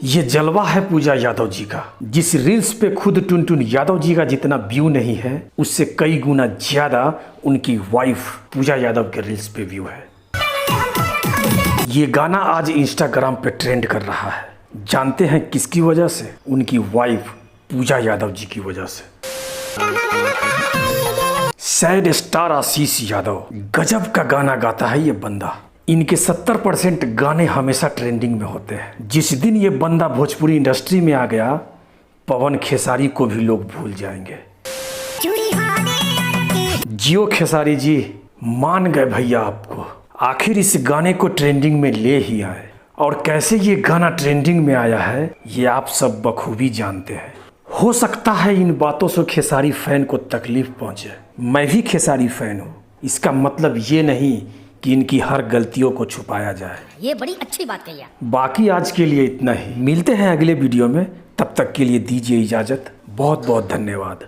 ये जलवा है पूजा यादव जी का। जिस रील्स पे खुद टुनटुन यादव जी का जितना व्यू नहीं है, उससे कई गुना ज्यादा उनकी वाइफ पूजा यादव के रील्स पे व्यू है। ये गाना आज इंस्टाग्राम पे ट्रेंड कर रहा है। जानते हैं किसकी वजह से? उनकी वाइफ पूजा यादव जी की वजह से। सैड स्टार आशीष यादव, गजब का गाना गाता है ये बंदा। इनके 70% गाने हमेशा ट्रेंडिंग में होते हैं। जिस दिन ये बंदा भोजपुरी इंडस्ट्री में आ गया, पवन खेसारी को भी लोग भूल जाएंगे। जियो खेसारी जी, मान गए भैया आपको। आखिर इस गाने को ट्रेंडिंग में ले ही आए, और कैसे ये गाना ट्रेंडिंग में आया है ये आप सब बखूबी जानते हैं। हो सकता है इन बातों से खेसारी फैन को तकलीफ पहुंचे। मैं भी खेसारी फैन हूँ, इसका मतलब ये नहीं कि इनकी हर गलतियों को छुपाया जाए। ये बड़ी अच्छी बात कही है। बाकी आज के लिए इतना ही। मिलते हैं अगले वीडियो में, तब तक के लिए दीजिए इजाज़त। बहुत बहुत धन्यवाद।